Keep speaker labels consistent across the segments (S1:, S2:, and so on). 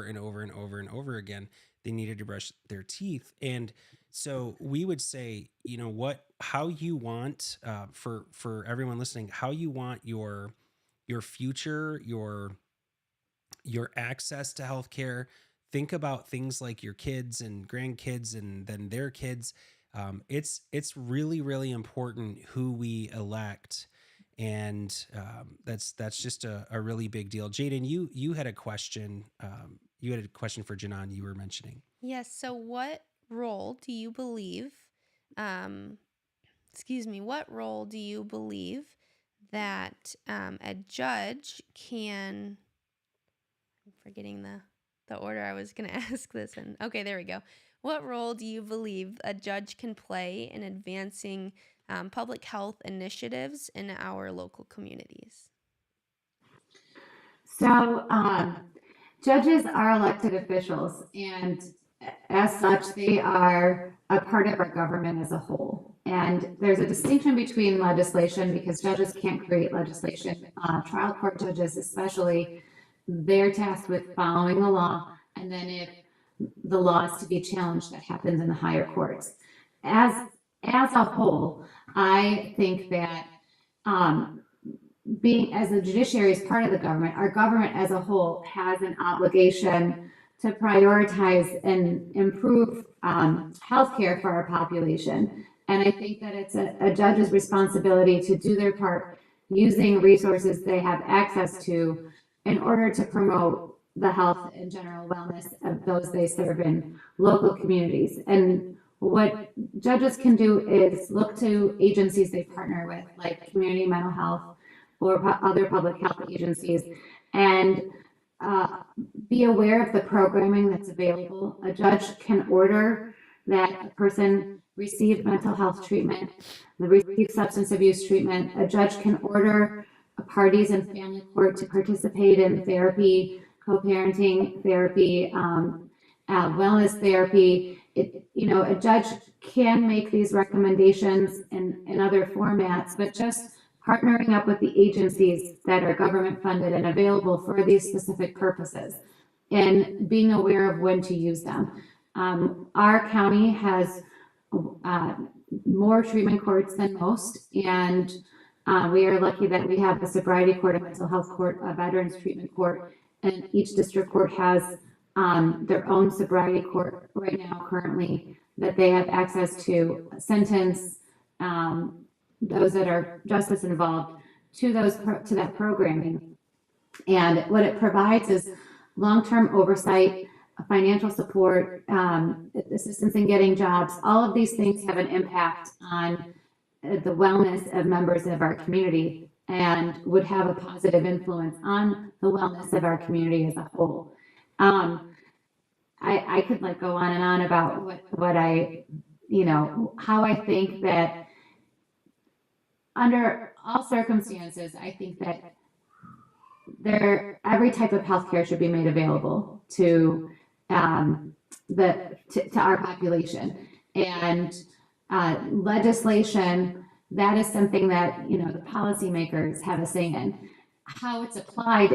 S1: over and over and over and over again, they needed to brush their teeth. And so we would say, how you want, for everyone listening, how you want your future, your access to healthcare. Think about things like your kids and grandkids and then their kids. It's really really important who we elect, and that's just a really big deal. Jaden, you had a question. You had a question for Jinan. You were mentioning.
S2: Yes. So, what role do you believe? Um, what role do you believe that a judge can? I'm forgetting the order I was going to ask this in. Okay, there we go. What role do you believe a judge can play in advancing public health initiatives in our local communities?
S3: So, judges are elected officials, and as such, they are a part of our government as a whole. And there's a distinction between legislation because judges can't create legislation. Trial court judges, especially, they're tasked with following the law, and then if the law is to be challenged, that happens in the higher courts. As a whole, I think that being as the judiciary is part of the government, our government as a whole has an obligation to prioritize and improve healthcare for our population. And I think that it's a judge's responsibility to do their part using resources they have access to in order to promote the health and general wellness of those they serve in local communities. And what judges can do is look to agencies they partner with, like community mental health or other public health agencies, and be aware of the programming that's available. A judge can order that a person receive mental health treatment, receive substance abuse treatment. A judge can order parties in family court to participate in therapy, co-parenting therapy, wellness therapy. A judge can make these recommendations in other formats, but just partnering up with the agencies that are government funded and available for these specific purposes and being aware of when to use them. Our county has more treatment courts than most, and we are lucky that we have a sobriety court, a mental health court, a veterans treatment court, and each district court has their own sobriety court right now currently that they have access to sentence those that are justice involved to that programming. And what it provides is long-term oversight, financial support, assistance in getting jobs. All of these things have an impact on the wellness of members of our community and would have a positive influence on the wellness of our community as a whole. I could go on and on about what I, how I think that under all circumstances, I think that every type of healthcare should be made available to our population. And legislation, that is something that the policymakers have a say in. How it's applied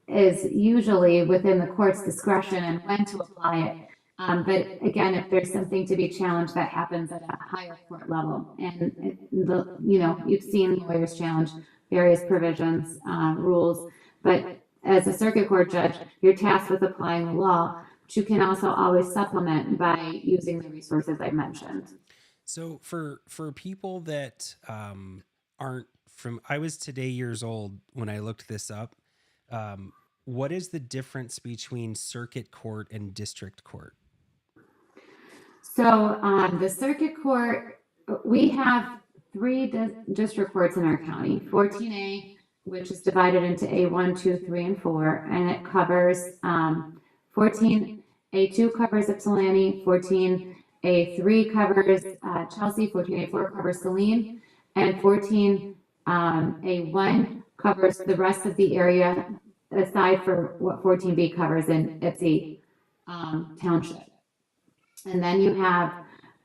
S3: is usually within the court's discretion and when to apply it. But again, if there's something to be challenged, that happens at a higher court level. And you've seen lawyers challenge various provisions, rules, but as a circuit court judge, you're tasked with applying the law, but you can also always supplement by using the resources I mentioned.
S1: So for people that aren't from, I was today years old when I looked this up. What is the difference between circuit court and district court?
S3: So the circuit court, we have three district courts in our county, 14A, which is divided into A1, 2, 3, and 4, and it covers 14A2 covers Ypsilanti, 14A3 covers Chelsea, 14A4 covers Saline, and 14A1 covers the rest of the area aside for what 14B covers in Ypsi Township. And then you have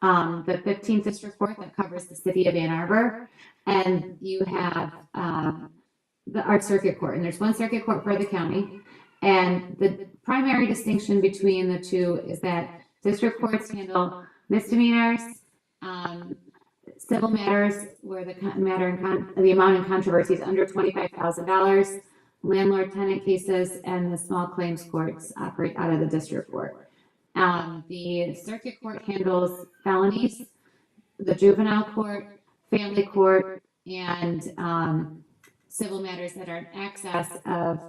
S3: the 15th District Court that covers the city of Ann Arbor, and you have our circuit court. And there's one circuit court for the county, And the primary distinction between the two is that district courts handle misdemeanors, um, civil matters where the the amount in controversy is under $25,000, landlord-tenant cases, and the small claims courts operate out of the district court. The circuit court handles felonies, the juvenile court, family court, and civil matters that are in excess of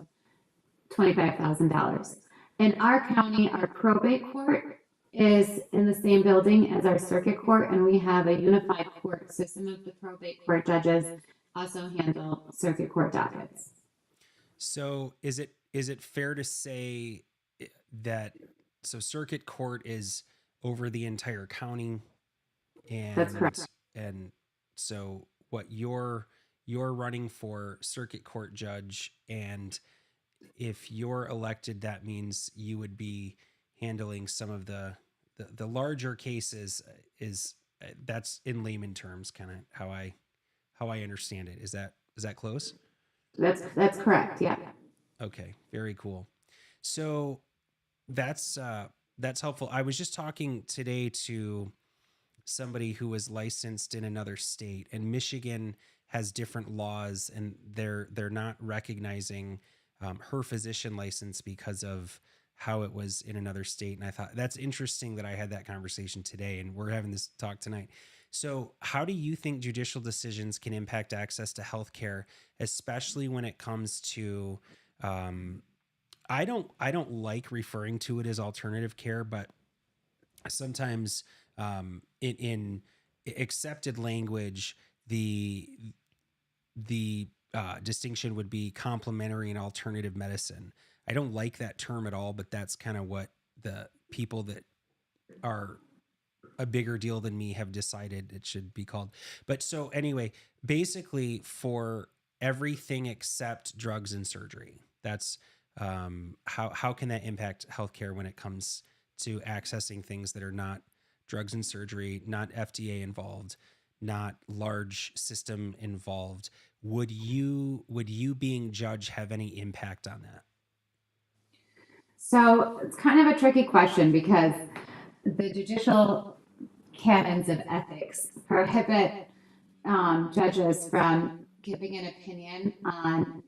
S3: $25,000. In our county, our probate court is in the same building as our circuit court, and we have a unified court. So some of the probate court judges also handle circuit court dockets.
S1: So is it fair to say that circuit court is over the entire county,
S3: That's correct.
S1: and so what you're running for circuit court judge, and if you're elected, that means you would be handling some of the larger cases. Is That's in layman terms kind of how I understand it. Is that close?
S3: That's correct. Yeah.
S1: Okay, very cool. So that's helpful. I was just talking today to somebody who was licensed in another state, and Michigan has different laws, and they're not recognizing her physician license because of how it was in another state. And I thought that's interesting that I had that conversation today, and we're having this talk tonight. So how do you think judicial decisions can impact access to healthcare, especially when it comes to I don't like referring to it as alternative care, but sometimes in accepted language, the distinction would be complementary and alternative medicine. I don't like that term at all, but that's kind of what the people that are a bigger deal than me have decided it should be called. But so anyway, basically for everything except drugs and surgery, that's how can that impact healthcare when it comes to accessing things that are not drugs and surgery, not FDA involved, not large system involved? Would you being judge have any impact on that?
S3: So it's kind of a tricky question because the judicial canons of ethics prohibit judges from giving an opinion on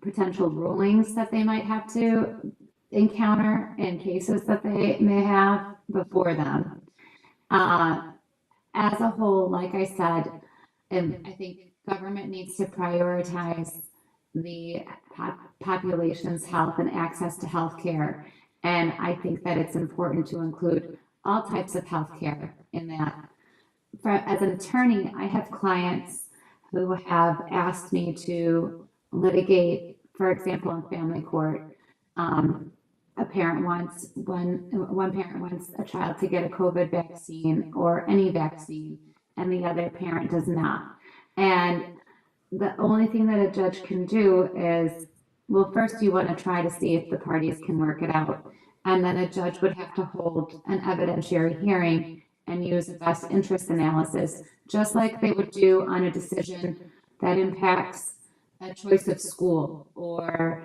S3: potential rulings that they might have to encounter in cases that they may have before them. As a whole, like I said, I think government needs to prioritize the population's health and access to health care. And I think that it's important to include all types of health care in that. As an attorney, I have clients who have asked me to litigate, for example, in family court. One parent wants a child to get a COVID vaccine or any vaccine, and the other parent does not. And the only thing that a judge can do is, well, first you want to try to see if the parties can work it out. And then a judge would have to hold an evidentiary hearing and use a best interest analysis, just like they would do on a decision that impacts a choice of school or,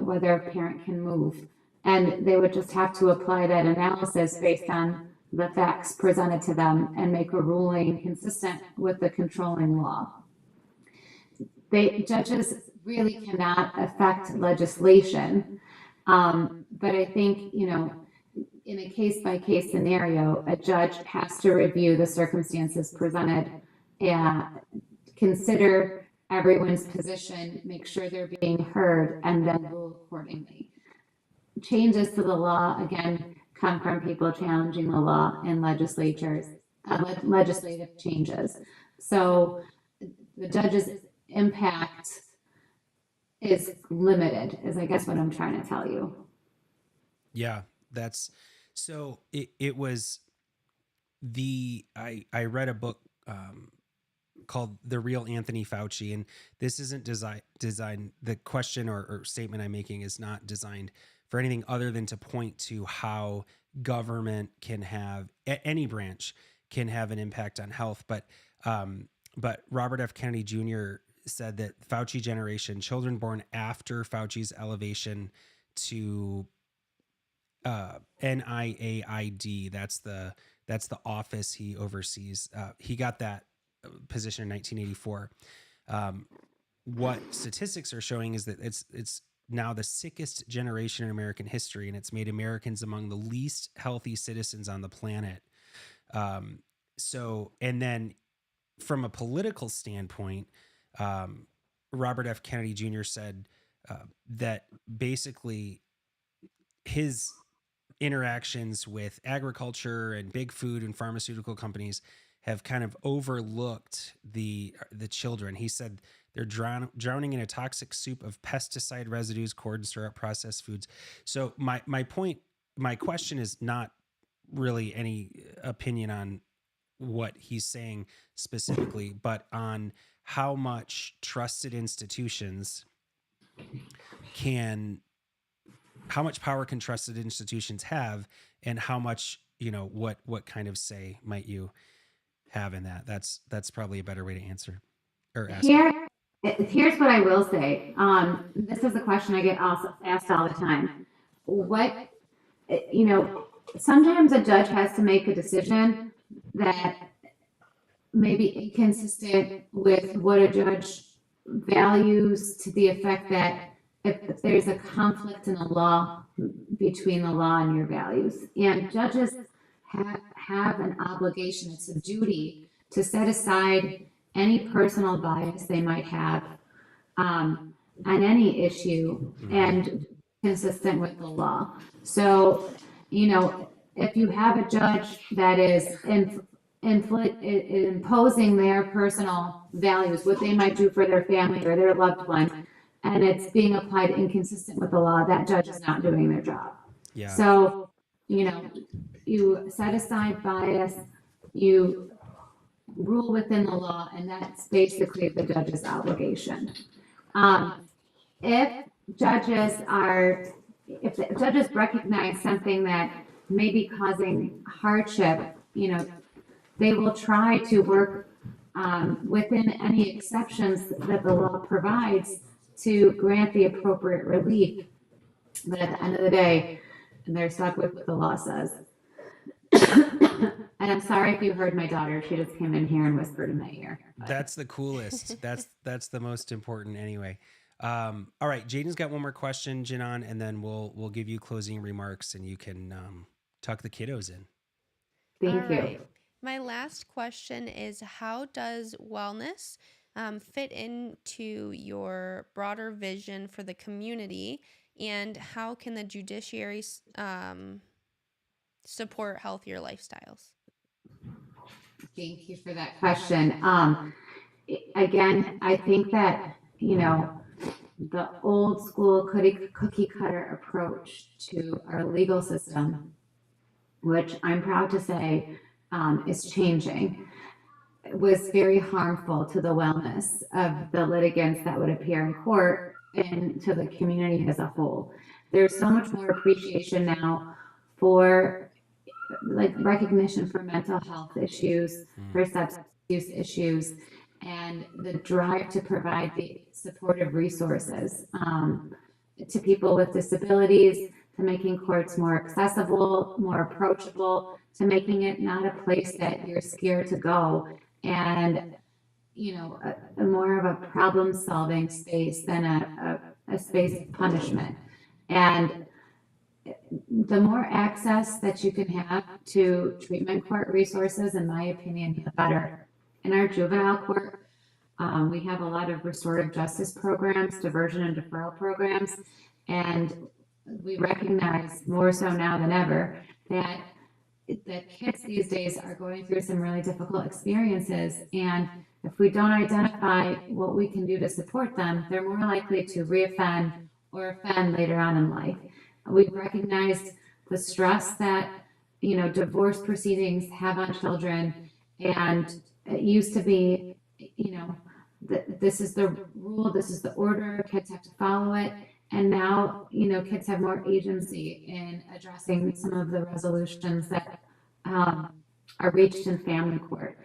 S3: whether a parent can move. And they would just have to apply that analysis based on the facts presented to them and make a ruling consistent with the controlling law. Judges really cannot affect legislation, but I think, in a case-by-case scenario, a judge has to review the circumstances presented and consider everyone's position, make sure they're being heard, and then rule accordingly. Changes to the law, again, come from people challenging the law in legislatures, legislative changes. So the judge's impact is limited, is I guess what I'm trying to tell you.
S1: Yeah, that's so it was I read a book called The Real Anthony Fauci, and this isn't designed, the question or statement I'm making is not designed for anything other than to point to how government can have, any branch can have an impact on health. But Robert F. Kennedy Jr. said that Fauci generation, children born after Fauci's elevation to NIAID, that's the office he oversees. He got that position in 1984. What statistics are showing is that it's now the sickest generation in American history, and it's made Americans among the least healthy citizens on the planet. So, and then from a political standpoint, Robert F. Kennedy Jr. said that basically his interactions with agriculture and big food and pharmaceutical companies have kind of overlooked the children. He said they're drowning in a toxic soup of pesticide residues, corn syrup, processed foods. So my question is not really any opinion on what he's saying specifically, but on how much trusted institutions how much power can trusted institutions have, and how much, what kind of say might you have in that? That's probably a better way to answer or ask.
S3: Here's what I will say. This is a question I get asked all the time. What, sometimes a judge has to make a decision that may be inconsistent with what a judge values, to the effect that if there's a conflict in the law between the law and your values. And judges have an obligation, it's a duty to set aside any personal bias they might have on any issue and consistent with the law. So, if you have a judge that is imposing their personal values, what they might do for their family or their loved one, and it's being applied inconsistent with the law, that judge is not doing their job.
S1: Yeah.
S3: So, you set aside bias, you rule within the law, and that's basically the judge's obligation. If the judges recognize something that may be causing hardship, they will try to work within any exceptions that the law provides to grant the appropriate relief. But at the end of the day, they're stuck with what the law says. And I'm sorry if you heard my daughter. She just came in here and whispered in my ear.
S1: That's the coolest. That's the most important anyway. All right, Jaden's got one more question, Jinan, and then we'll give you closing remarks, and you can tuck the kiddos in.
S3: Thank you.
S2: Right. My last question is, how does wellness fit into your broader vision for the community, and how can the judiciary support healthier lifestyles?
S3: Thank you for that question. Again, I think that, the old school cookie cutter approach to our legal system, which I'm proud to say is changing, was very harmful to the wellness of the litigants that would appear in court and to the community as a whole. There's so much more appreciation now for recognition for mental health issues, for substance use issues, and the drive to provide the supportive resources to people with disabilities, to making courts more accessible, more approachable, to making it not a place that you're scared to go, and a more of a problem-solving space than a space of punishment. And the more access that you can have to treatment court resources, in my opinion, the better. In our juvenile court, we have a lot of restorative justice programs, diversion and deferral programs, and we recognize more so now than ever that kids these days are going through some really difficult experiences, and if we don't identify what we can do to support them, they're more likely to reoffend or offend later on in life. We've recognized the stress that divorce proceedings have on children, and it used to be this is the rule, this is the order, kids have to follow it, and now kids have more agency in addressing some of the resolutions that are reached in family court.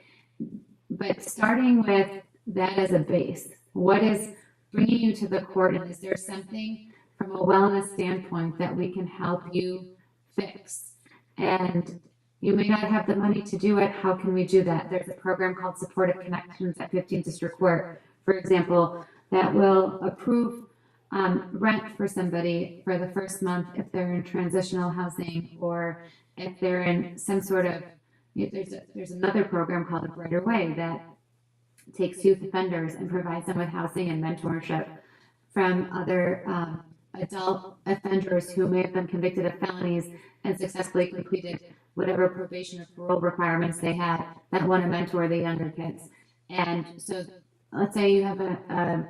S3: But starting with that as a base, what is bringing you to the court, and is there something from a wellness standpoint that we can help you fix? And you may not have the money to do it. How can we do that? There's a program called Supportive Connections at 15th District Court, for example, that will approve rent for somebody for the first month if they're in transitional housing, or if they're in some sort of, there's another program called A Brighter Way that takes youth offenders and provides them with housing and mentorship from other adult offenders who may have been convicted of felonies and successfully completed whatever probation or parole requirements they had, that want to mentor the younger kids. And so let's say you have a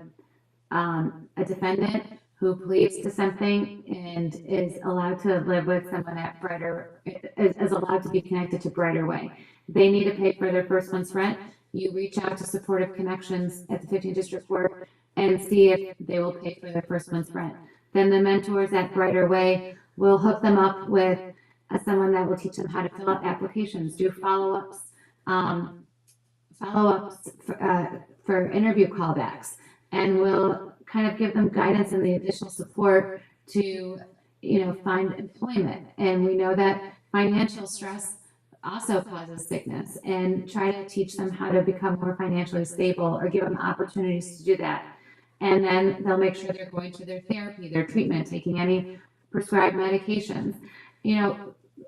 S3: defendant who pleads to something and is allowed to live with someone at Brighter, is allowed to be connected to Brighter Way. They need to pay for their first month's rent. You reach out to Supportive Connections at the 15th District Court and see if they will pay for their first month's rent. Then the mentors at Brighter Way will hook them up with someone that will teach them how to fill out applications, do follow-ups for interview callbacks, and will kind of give them guidance and the additional support to, find employment. And we know that financial stress also causes sickness, and try to teach them how to become more financially stable, or give them opportunities to do that. And then they'll make sure they're going to their therapy, their treatment, taking any prescribed medications.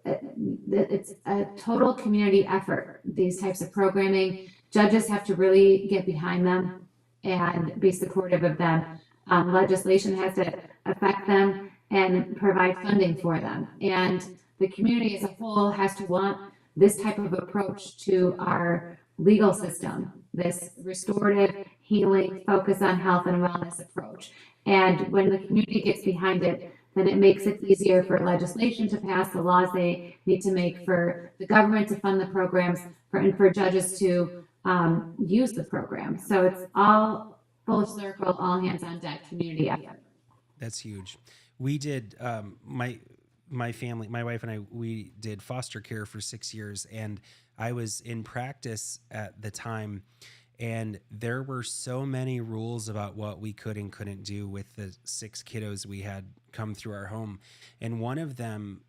S3: It's a total community effort, these types of programming. Judges have to really get behind them and be supportive of them. Legislation has to affect them and provide funding for them. And the community as a whole has to want this type of approach to our legal system, this restorative, healing, focus on health and wellness approach. And when the community gets behind it, then it makes it easier for legislation to pass, the laws they need to make, for the government to fund the programs, and for judges to use the program. So it's all full circle, all hands on deck community effort.
S1: That's huge. We did my family, my wife and I, we did foster care for 6 years, and I was in practice at the time, and there were so many rules about what we could and couldn't do with the 6 kiddos we had come through our home. And one of them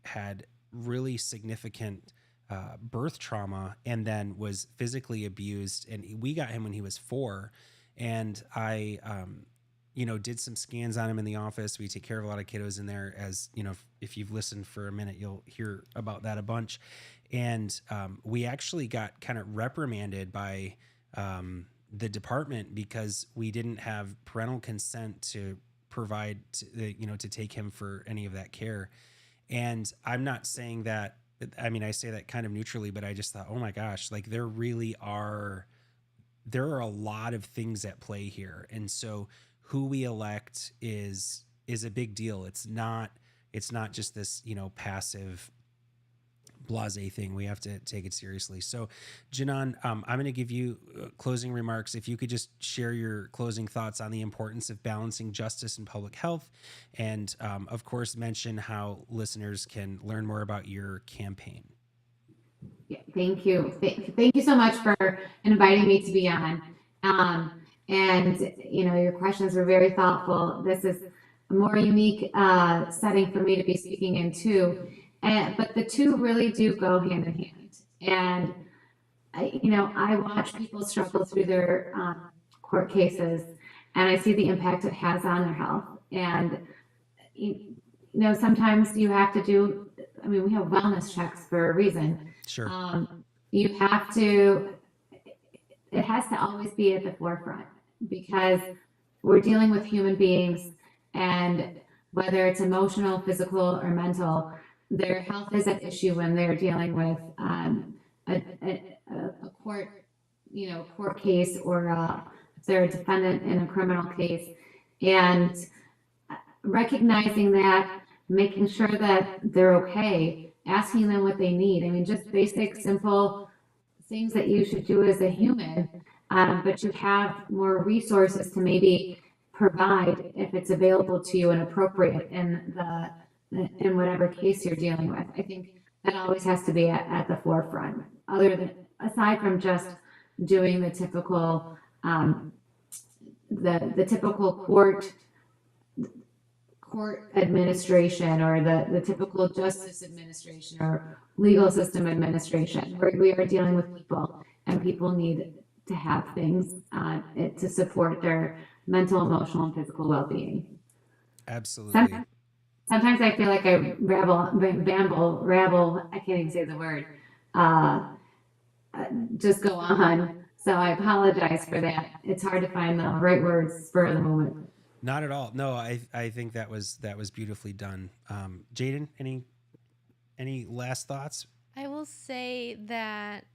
S1: had really significant birth trauma, and then was physically abused. And we got him when he was 4. And I, did some scans on him in the office. We take care of a lot of kiddos in there, as if you've listened for a minute, you'll hear about that a bunch. And we actually got kind of reprimanded by the department because we didn't have parental consent to provide, to take him for any of that care. And I'm not saying that, I say that kind of neutrally, but I just thought, oh my gosh, like there are a lot of things at play here. And so who we elect is a big deal. It's not just this, passive blase thing. We have to take it seriously. So Jinan, I'm going to give you closing remarks. If you could just share your closing thoughts on the importance of balancing justice and public health, and of course, mention how listeners can learn more about your campaign.
S3: Yeah, thank you. Thank you so much for inviting me to be on. And your questions were very thoughtful. This is a more unique setting for me to be speaking in too. But the two really do go hand in hand. And I watch people struggle through their court cases, and I see the impact it has on their health. And sometimes you have to do. We have wellness checks for a reason.
S1: Sure.
S3: You have to. It has to always be at the forefront, because we're dealing with human beings, and whether it's emotional, physical, or mental, their health is at issue when they're dealing with a court case, or if they're a defendant in a criminal case. And recognizing that, making sure that they're okay, asking them what they need. Just basic, simple things that you should do as a human, but you have more resources to maybe provide if it's available to you and appropriate in whatever case you're dealing with. I think that always has to be at the forefront, aside from just doing the typical the typical court administration or the typical justice administration or legal system administration. We are dealing with people, and people need to have things to support their mental, emotional, and physical well-being.
S1: Absolutely.
S3: Sometimes I feel like I rabble, I can't even say the word, just go on. So I apologize for that. It's hard to find the right words spur of the moment.
S1: Not at all. No, I think that was beautifully done. Jaden, any last thoughts?
S2: I will say that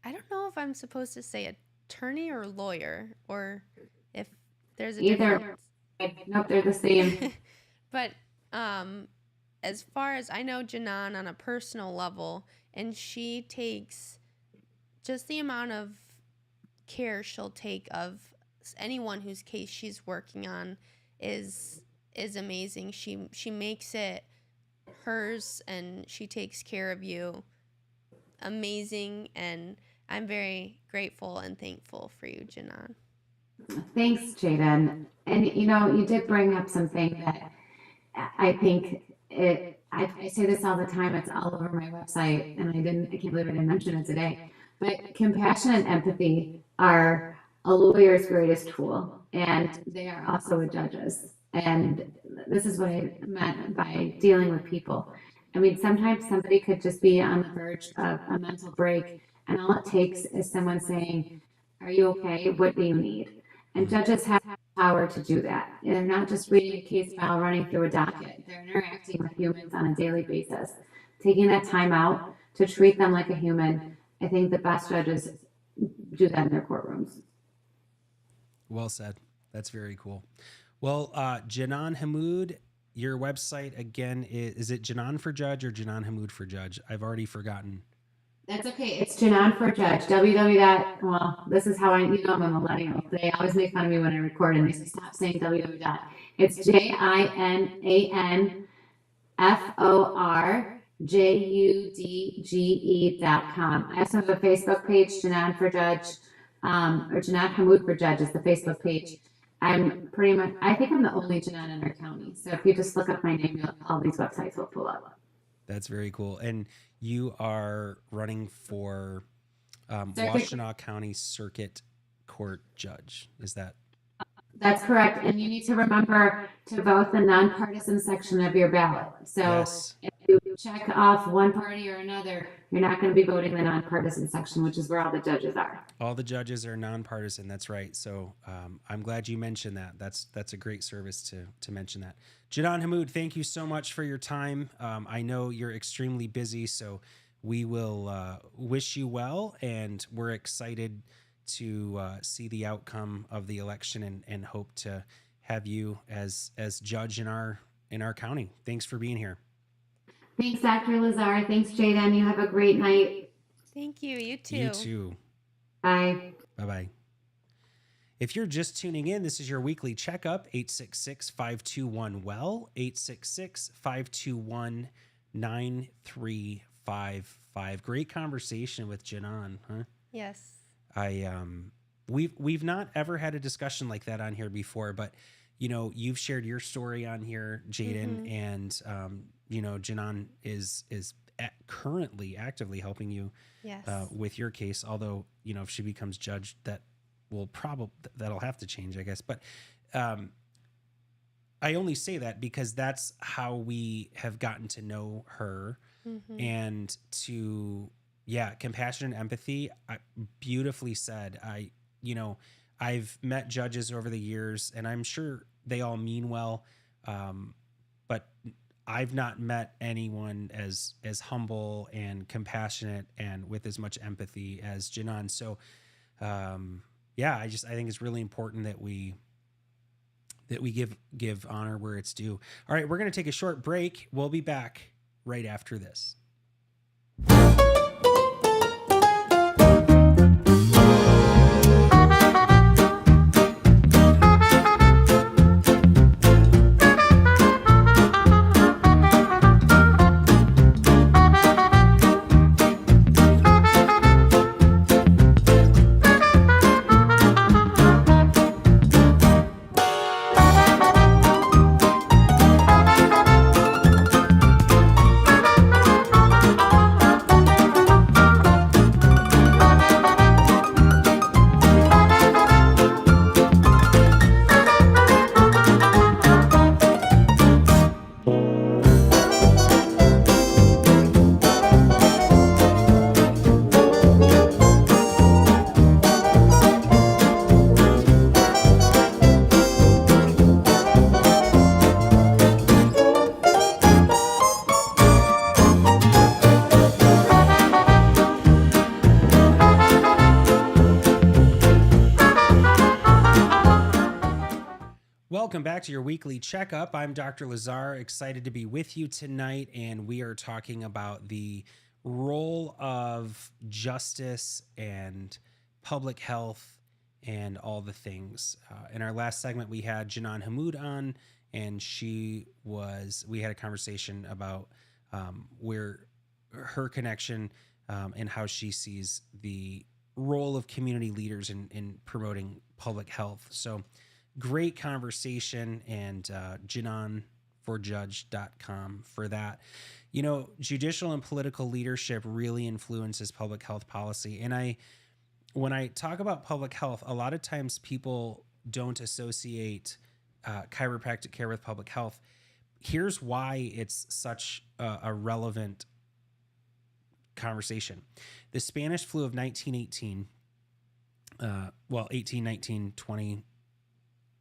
S2: I don't know if I'm supposed to say attorney or lawyer, or if there's a difference.
S3: Nope, they're the same.
S2: But as far as I know, Jinan on a personal level, and she takes just the amount of care she'll take of anyone whose case she's working on is amazing. She makes it hers, and she takes care of you. Amazing, and I'm very grateful and thankful for you, Jinan.
S3: Thanks, Jaden. And you did bring up something that I think I say this all the time. It's all over my website, and I can't believe I didn't mention it today. But compassion and empathy are a lawyer's greatest tool, and they are also a judge's. And this is what I meant by dealing with people. I mean, sometimes somebody could just be on the verge of a mental break, and all it takes is someone saying, "Are you okay? What do you need?" And judges have the power to do that. They're not just reading a case file, running through a docket. They're interacting with humans on a daily basis. Taking that time out to treat them like a human, I think the best judges do that in their courtrooms.
S1: Well said. That's very cool. Well, Jinan Hamood, your website again is it Jinan for Judge or Jinan Hamood for Judge? I've already forgotten.
S3: That's okay. It's Jinan for Judge. Well, this is how I'm a millennial. They always make fun of me when I record, and they say stop saying www. It's JINANFORJUDGE.com. I also have a Facebook page, Jinan for Judge, or Jinan Hamood for Judge is the Facebook page. I think I'm the only Jinan in our county. So if you just look up my name, all these websites will pull up.
S1: That's very cool. And you are running for Washtenaw County Circuit Court Judge. Is that?
S3: That's correct. And you need to remember to vote the nonpartisan section of your ballot. So
S1: Yes.
S3: if you check off one party or another, you're not going to be voting the nonpartisan section, which is where all the judges are.
S1: All the judges are nonpartisan. That's right. So I'm glad you mentioned that. That's a great service to mention that. Jinan Hamood, thank you so much for your time. I know you're extremely busy, so we will wish you well, and we're excited to see the outcome of the election and hope to have you as judge in our county. Thanks for being here.
S3: Thanks, Dr. Lazar. Thanks, Jaden. You have a great night.
S2: Thank you. You too.
S1: You too.
S3: Bye.
S1: Bye-bye. If you're just tuning in, this is your weekly checkup, 866-521-WELL, 866-521-9355. Great conversation with Jinan, huh?
S2: Yes.
S1: We've not ever had a discussion like that on here before, but you've shared your story on here, Jaden, and Jinan is currently actively helping you
S2: Yes.
S1: with your case. Although if she becomes judge, that'll have to change, I guess. But I only say that because that's how we have gotten to know her, and compassion and empathy. Beautifully said. I've met judges over the years, and I'm sure they all mean well, but I've not met anyone as humble and compassionate and with as much empathy as Jinan. So, I think it's really important that we give honor where it's due. All right, we're going to take a short break. We'll be back right after this. Welcome back to your weekly checkup. I'm Dr. Lazar, excited to be with you tonight, and we are talking about the role of justice and public health and all the things. In our last segment, we had Jinan Hamood on, and we had a conversation about where her connection and how she sees the role of community leaders in promoting public health. So great conversation, and JinanForJudge.com for that. You know, judicial and political leadership really influences public health policy. And when I talk about public health, a lot of times people don't associate chiropractic care with public health. Here's why it's such a relevant conversation. The Spanish flu of 1918, 18, 19, 20,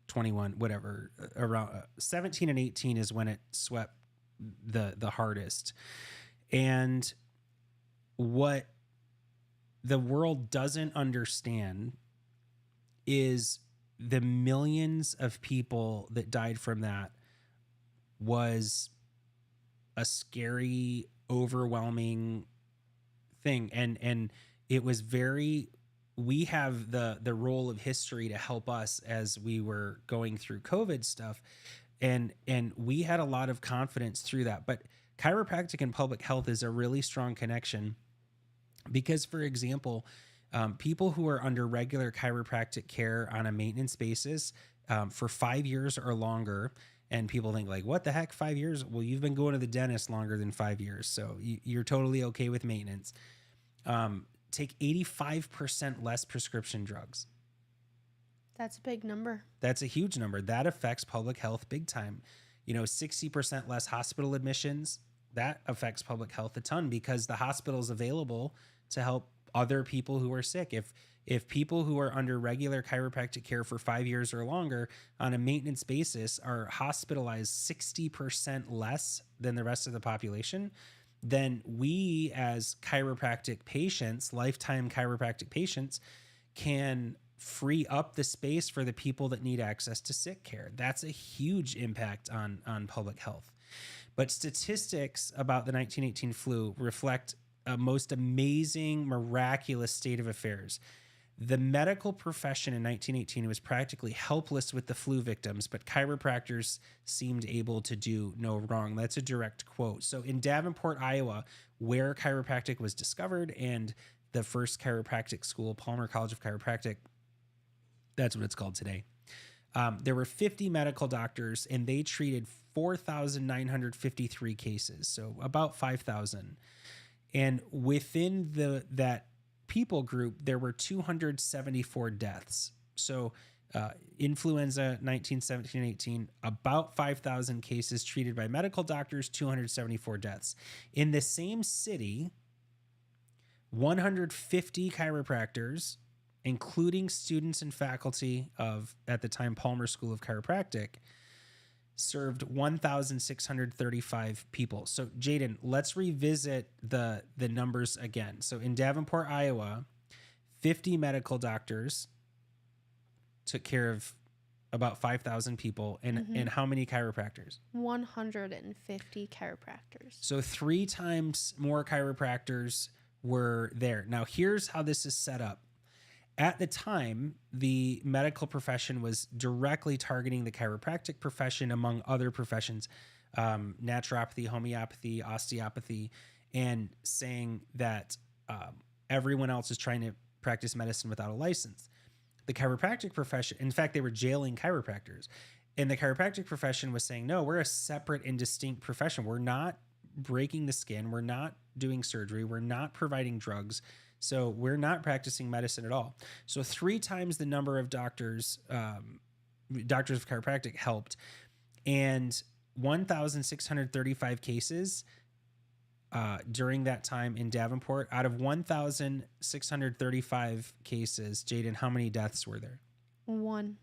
S1: 21, whatever, around 17 and 18 is when it swept the hardest. And what the world doesn't understand is the millions of people that died from that was a scary, overwhelming thing. And it was we have the role of history to help us as we were going through COVID stuff. And we had a lot of confidence through that. But chiropractic and public health is a really strong connection because, for example, people who are under regular chiropractic care on a maintenance basis for 5 years or longer, and people think like, what the heck, 5 years? Well, you've been going to the dentist longer than 5 years. So you're totally okay with maintenance. Take 85% less prescription drugs.
S2: That's a big number.
S1: That's a huge number. That affects public health big time. 60% less hospital admissions. That affects public health a ton because the hospital is available to help other people who are sick. If people who are under regular chiropractic care for 5 years or longer on a maintenance basis are hospitalized 60% less than the rest of the population, then we as chiropractic patients, lifetime chiropractic patients, can free up the space for the people that need access to sick care. That's a huge impact on public health. But statistics about the 1918 flu reflect a most amazing, miraculous state of affairs. The medical profession in 1918 was practically helpless with the flu victims, but chiropractors seemed able to do no wrong. That's a direct quote. So in Davenport, Iowa, where chiropractic was discovered and the first chiropractic school, Palmer College of Chiropractic, that's what it's called today. There were 50 medical doctors, and they treated 4,953 cases, so about 5,000. And within that people group, there were 274 deaths. So influenza 1917 and 18, about 5,000 cases treated by medical doctors, 274 deaths. In the same city, 150 chiropractors, including students and faculty of, at the time, Palmer School of Chiropractic, served 1,635 people. So Jaden, let's revisit the numbers again. So in Davenport, Iowa, 50 medical doctors took care of about 5,000 people, and how many chiropractors?
S2: 150 chiropractors.
S1: So 3 times more chiropractors were there. Now here's how this is set up. At the time, the medical profession was directly targeting the chiropractic profession among other professions, naturopathy, homeopathy, osteopathy, and saying that everyone else is trying to practice medicine without a license. The chiropractic profession, in fact, they were jailing chiropractors. And the chiropractic profession was saying, no, we're a separate and distinct profession. We're not breaking the skin. We're not doing surgery. We're not providing drugs. So we're not practicing medicine at all. So 3 times the number of doctors of chiropractic helped, and 1,635 cases during that time in Davenport. Out of 1,635 cases, Jaden, how many deaths were there?
S2: 1.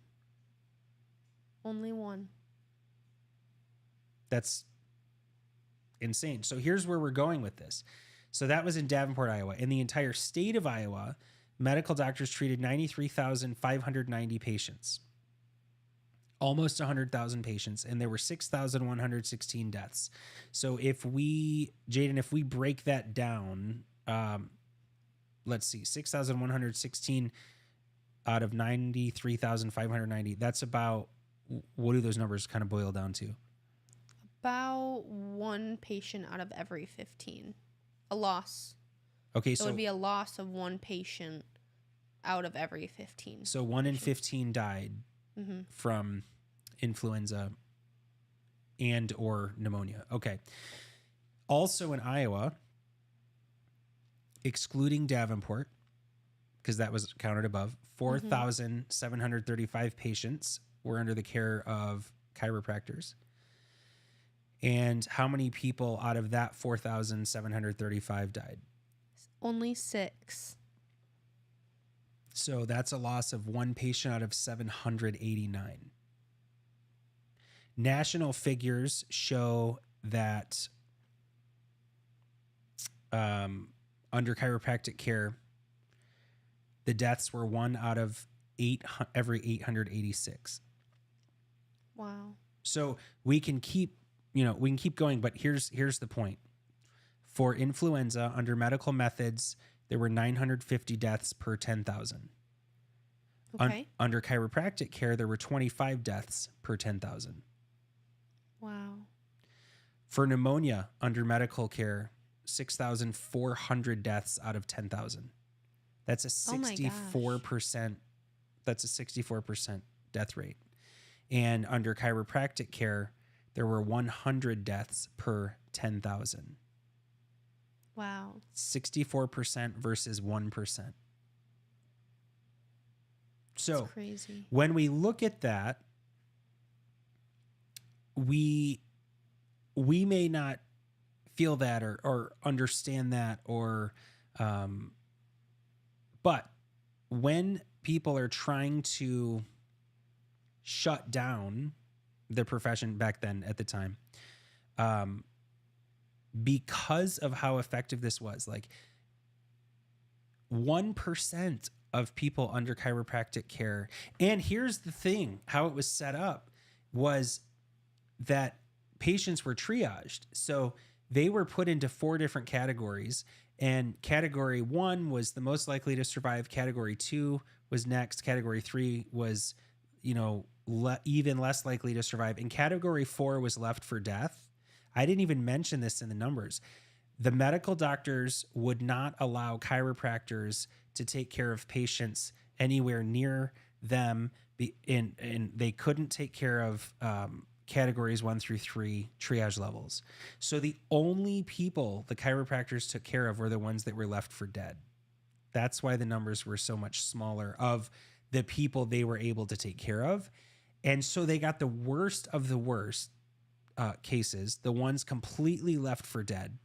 S2: Only 1.
S1: That's insane. So here's where we're going with this. So that was in Davenport, Iowa. In the entire state of Iowa, medical doctors treated 93,590 patients. almost 100,000 patients, and there were 6,116 deaths. So if we, Jaden, if we break that down, let's see, 6,116 out of 93,590, that's about, what do those numbers kind of boil down to?
S2: About one patient out of every 15. A loss.
S1: Okay,
S2: So it
S1: so
S2: would be a loss of one patient out of every 15.
S1: so 1 in 15 died
S2: Mm-hmm.
S1: from influenza and or pneumonia. Okay. Also in Iowa, excluding Davenport, because that was counted above, 4,735 patients were under the care of chiropractors. And how many people out of that 4,735 died?
S2: Only 6.
S1: So that's a loss of one patient out of 789. National figures show that under chiropractic care, the deaths were 1 out of every 886.
S2: Wow.
S1: So we can keep going, but here's the point. For influenza, under medical methods, there were 950 deaths per 10,000.
S2: Okay.
S1: Under chiropractic care, there were 25 deaths per 10,000.
S2: Wow.
S1: For pneumonia, under medical care, 6,400 deaths out of 10,000. That's a 64%. That's a 64% death rate. And under chiropractic care, there were 100 deaths per 10,000.
S2: Wow.
S1: 64% versus 1%. So
S2: That's crazy.
S1: when we look at that, we may not feel that or understand that but when people are trying to shut down the profession back then at the time, because of how effective this was, like 1% of people under chiropractic care. And here's the thing, how it was set up was that patients were triaged. So they were put into 4 different categories, and category 1 was the most likely to survive. Category 2 was next. Category 3 was, even less likely to survive. And category 4 was left for death. I didn't even mention this in the numbers. The medical doctors would not allow chiropractors to take care of patients anywhere near them, and they couldn't take care of categories 1 through 3 triage levels. So the only people the chiropractors took care of were the ones that were left for dead. That's why the numbers were so much smaller of the people they were able to take care of. And so they got the worst of the worst cases, the ones completely left for dead.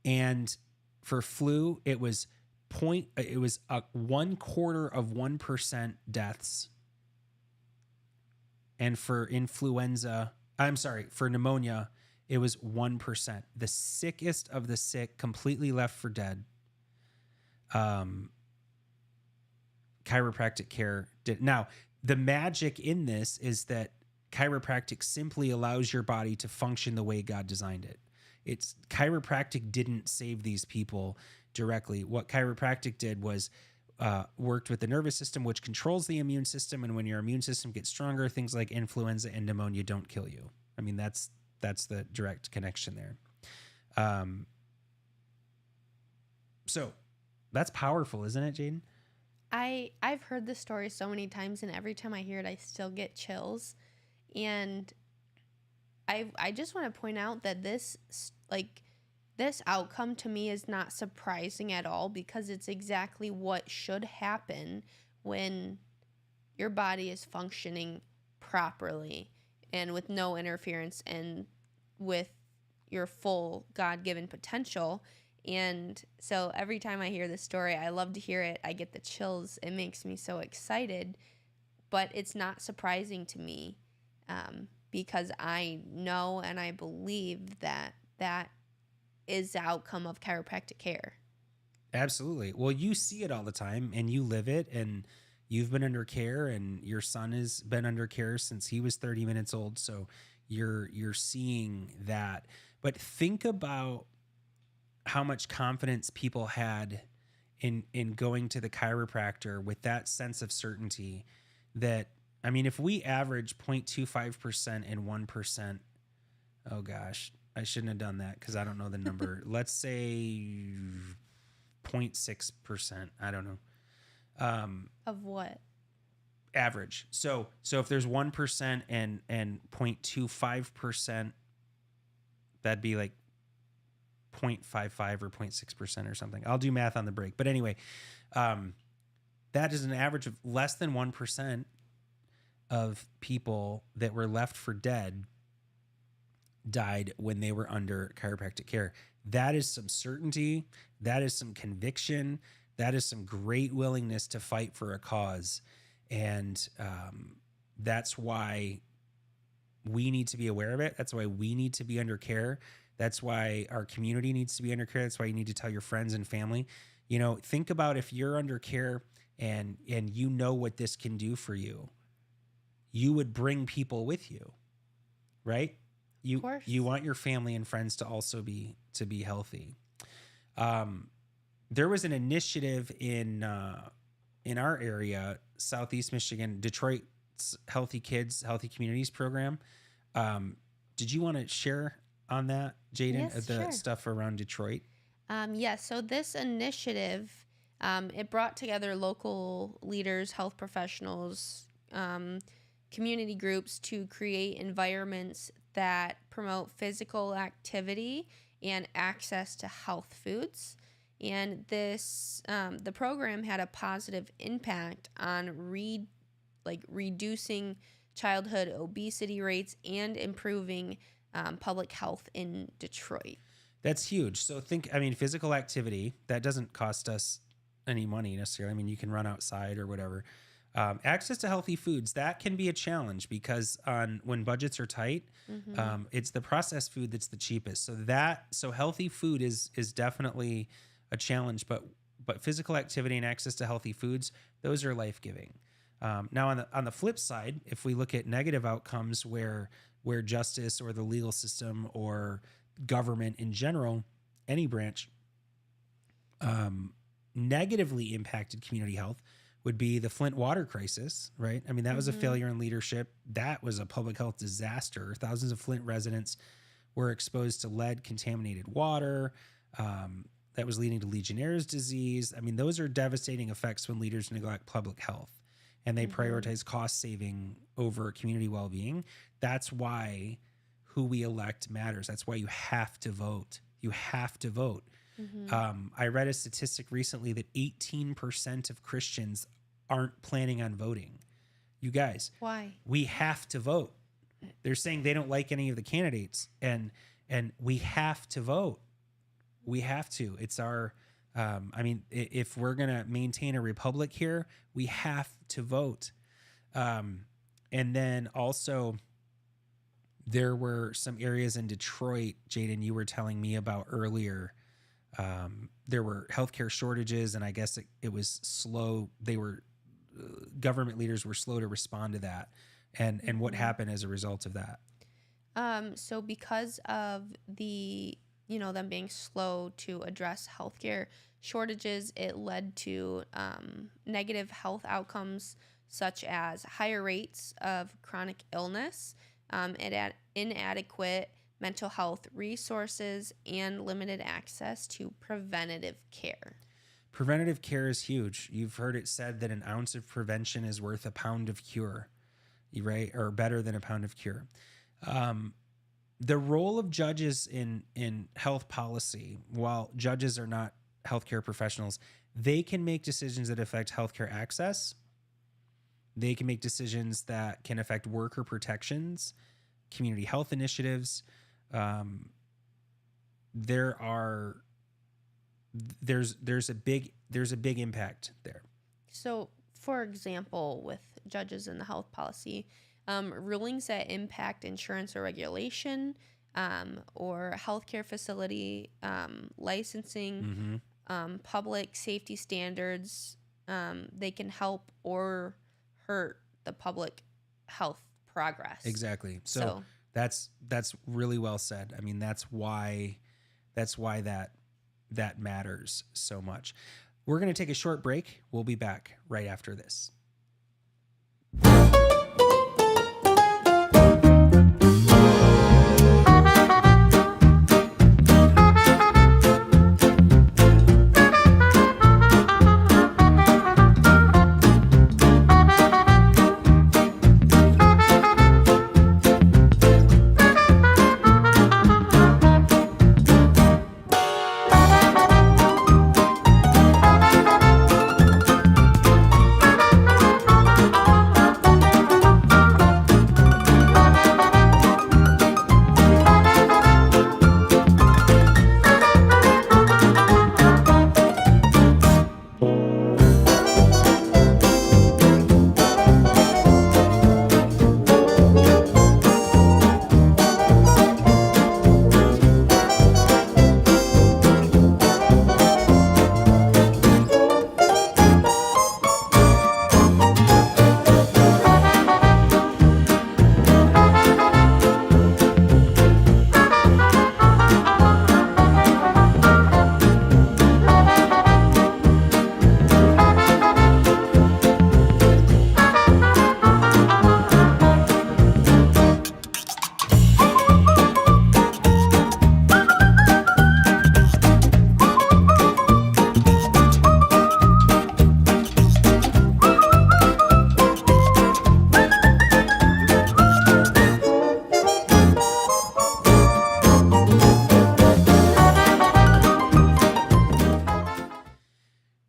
S1: And for flu, it was 1/4% deaths. And for for pneumonia, it was 1%. The sickest of the sick, completely left for dead. Chiropractic care did. Now, the magic in this is that chiropractic simply allows your body to function the way God designed it. Chiropractic didn't save these people directly. What chiropractic did was worked with the nervous system, which controls the immune system. And when your immune system gets stronger, things like influenza and pneumonia don't kill you. I mean, that's the direct connection there. So that's powerful, isn't it, Jaden?
S2: I've heard this story so many times, and every time I hear it, I still get chills. And I just want to point out that this outcome to me is not surprising at all, because it's exactly what should happen when your body is functioning properly and with no interference and with your full God-given potential. And so every time I hear this story, I love to hear it. I get the chills. It makes me so excited. But it's not surprising to me, because I know and I believe that is the outcome of chiropractic care.
S1: Absolutely. Well, you see it all the time and you live it, and you've been under care, and your son has been under care since he was 30 minutes old. So you're seeing that. But think about how much confidence people had in going to the chiropractor with that sense of certainty that, I mean, if we average 0.25% and 1%, oh gosh, I shouldn't have done that because I don't know the number. Let's say 0.6%. I don't know.
S2: Of what?
S1: Average. So if there's 1% and 0.25%, that'd be like 0.55 or 0.6% or something. I'll do math on the break. But anyway, that is an average of less than 1% of people that were left for dead died when they were under chiropractic care. That is some certainty. That is some conviction. That is some great willingness to fight for a cause. And that's why we need to be aware of it. That's why we need to be under care. That's why our community needs to be under care. That's why you need to tell your friends and family. You know, think about if you're under care and you know what this can do for you, you would bring people with you, right? You want your family and friends to also be healthy. There was an initiative in our area, Southeast Michigan, Detroit's Healthy Kids, Healthy Communities program. Did you want to share on that, Jaden,
S2: Yes,
S1: the
S2: sure.
S1: stuff around Detroit?
S2: Yes, so this initiative, it brought together local leaders, health professionals, community groups to create environments that promote physical activity and access to health foods. And this, the program had a positive impact on reducing childhood obesity rates and improving public health in Detroit.
S1: That's huge. So physical activity, that doesn't cost us any money necessarily. I mean, you can run outside or whatever. Access to healthy foods, that can be a challenge because when budgets are tight, it's the processed food that's the cheapest. So healthy food is definitely a challenge, but physical activity and access to healthy foods, those are life-giving. Now on the flip side, if we look at negative outcomes where justice or the legal system or government in general, any branch, negatively impacted community health, would be the Flint water crisis, right? I mean, that was a failure in leadership. That was a public health disaster. Thousands of Flint residents were exposed to lead-contaminated water. That was leading to Legionnaire's disease. I mean, those are devastating effects when leaders neglect public health and they prioritize cost saving over community well-being. That's why who we elect matters. That's why you have to vote. You have to vote. I read a statistic recently that 18% of Christians aren't planning on voting. You guys,
S2: Why?
S1: we have to vote. They're saying they don't like any of the candidates, and we have to vote. We have to. It's our, if we're going to maintain a republic here, we have to vote. And then also, there were some areas in Detroit, Jaden, you were telling me about earlier. There were healthcare shortages, and I guess it was slow. Government leaders were slow to respond to that. And what happened as a result of that?
S2: So because of them being slow to address healthcare shortages, it led to negative health outcomes such as higher rates of chronic illness, inadequate mental health resources, and limited access to preventative care.
S1: Preventative care is huge. You've heard it said that an ounce of prevention is worth a pound of cure, right? Or better than a pound of cure. The role of judges in health policy, while judges are not healthcare professionals, they can make decisions that affect healthcare access. They can make decisions that can affect worker protections, community health initiatives. There's a big impact there.
S2: So, for example, with judges in the health policy, rulings that impact insurance or regulation, or healthcare facility licensing, public safety standards, they can help or hurt the public health progress.
S1: Exactly. So,
S2: So
S1: that's really well said. I mean, that's why that matters so much. We're going to take a short break. We'll be back right after this.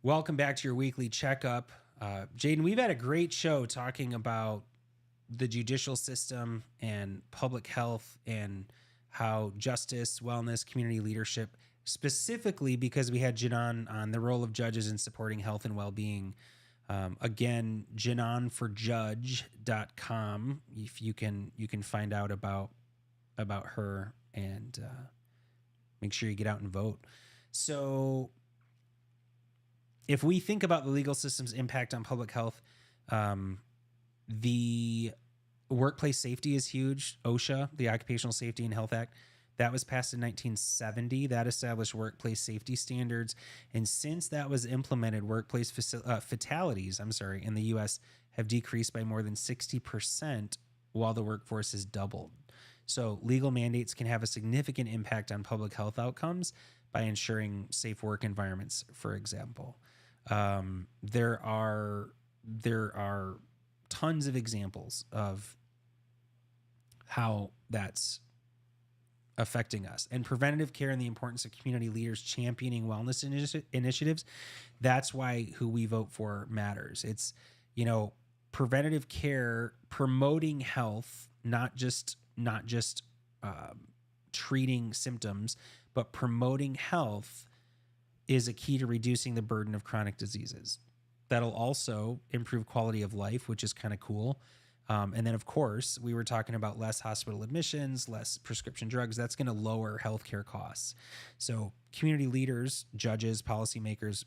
S1: Welcome back to your weekly checkup. Jaden, we've had a great show talking about the judicial system and public health and how justice, wellness, community leadership, specifically because we had Jinan on the role of judges in supporting health and well-being. Again, JinanForJudge.com. If you can find out about her and make sure you get out and vote. So if we think about the legal system's impact on public health, the workplace safety is huge. OSHA, the Occupational Safety and Health Act, that was passed in 1970. That established workplace safety standards. And since that was implemented, workplace fatalities, in the U.S. have decreased by more than 60% while the workforce has doubled. So legal mandates can have a significant impact on public health outcomes by ensuring safe work environments, for example. There are tons of examples of how that's affecting us. And preventative care and the importance of community leaders championing wellness initiatives, that's why who we vote for matters. It's, preventative care, promoting health, not just treating symptoms, but promoting health is a key to reducing the burden of chronic diseases. That'll also improve quality of life, which is kind of cool. And then, of course, we were talking about less hospital admissions, less prescription drugs. That's going to lower healthcare costs. So community leaders, judges, policymakers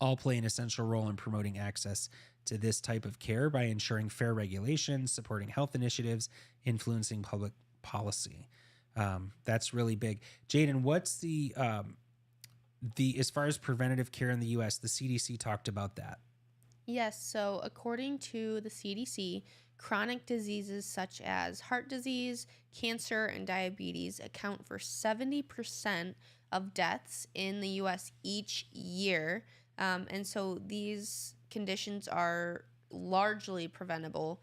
S1: all play an essential role in promoting access to this type of care by ensuring fair regulations, supporting health initiatives, influencing public policy. That's really big. Jaden, what's the as far as preventative care in the U.S., the CDC talked about that.
S2: Yes, so according to the CDC, chronic diseases such as heart disease, cancer, and diabetes account for 70% of deaths in the U.S. each year. And so these conditions are largely preventable,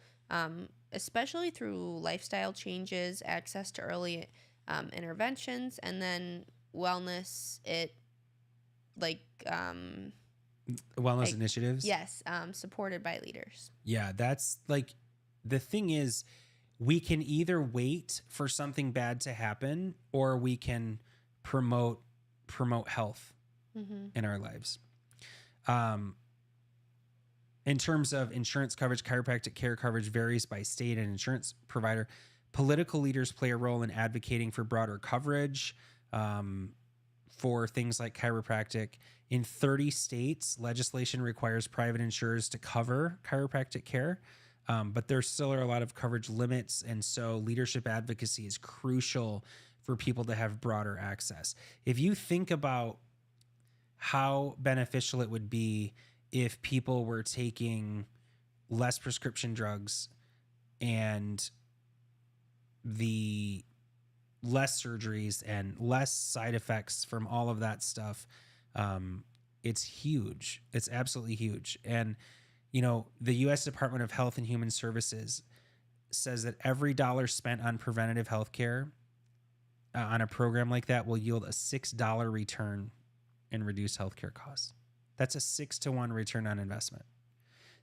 S2: especially through lifestyle changes, access to early interventions, and then wellness.
S1: Wellness initiatives.
S2: Yes, supported by leaders.
S1: Yeah, that's the thing is, we can either wait for something bad to happen or we can promote health in our lives. In terms of insurance coverage, chiropractic care coverage varies by state and insurance provider. Political leaders play a role in advocating for broader coverage for things like chiropractic. In 30 states, legislation requires private insurers to cover chiropractic care, but there still are a lot of coverage limits. And so leadership advocacy is crucial for people to have broader access. If you think about how beneficial it would be if people were taking less prescription drugs and the less surgeries and less side effects from all of that stuff, it's huge. It's absolutely huge. And, you know, the U.S. Department of Health and Human Services says that every dollar spent on preventative health care on a program like that will yield a $6 return in reduced healthcare costs. That's a 6-to-1 return on investment.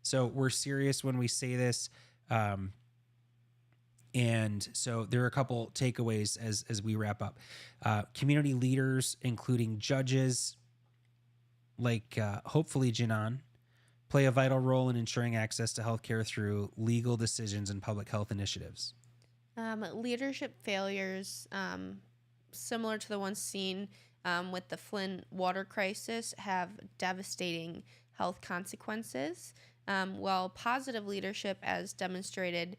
S1: So we're serious when we say this. And so there are a couple takeaways as we wrap up. Community leaders, including judges, like hopefully Jinan, play a vital role in ensuring access to healthcare through legal decisions and public health initiatives.
S2: Leadership failures, similar to the ones seen with the Flint water crisis, have devastating health consequences, while positive leadership, as demonstrated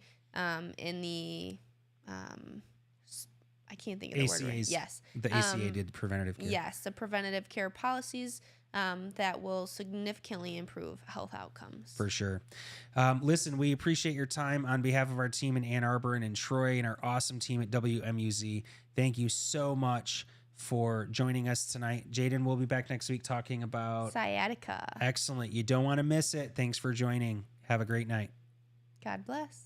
S2: in the I can't think of the word right. Yes.
S1: The ACA did preventative care.
S2: Yes, the preventative care policies that will significantly improve health outcomes.
S1: For sure. Listen, we appreciate your time on behalf of our team in Ann Arbor and in Troy and our awesome team at WMUZ. Thank you so much for joining us tonight. Jaden, we'll be back next week talking about
S2: sciatica.
S1: Excellent. You don't want to miss it. Thanks for joining. Have a great night.
S2: God bless.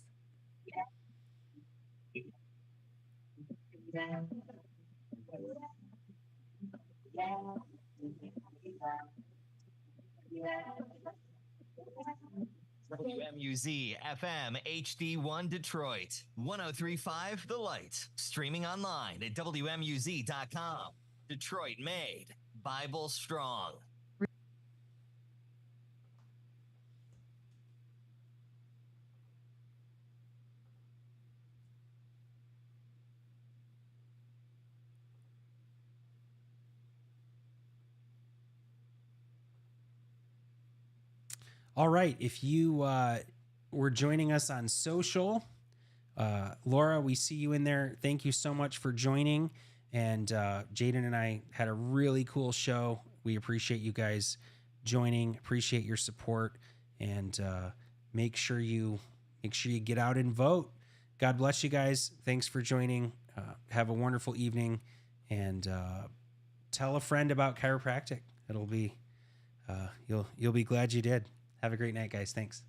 S4: WMUZ FM HD1 Detroit, 103.5 The Light, streaming online at WMUZ.com. Detroit made, Bible strong.
S1: All right. If you were joining us on social, Laura, we see you in there. Thank you so much for joining. And Jaden and I had a really cool show. We appreciate you guys joining. Appreciate your support. And make sure you get out and vote. God bless you guys. Thanks for joining. Have a wonderful evening. And tell a friend about chiropractic. It'll be you'll be glad you did. Have a great night, guys. Thanks.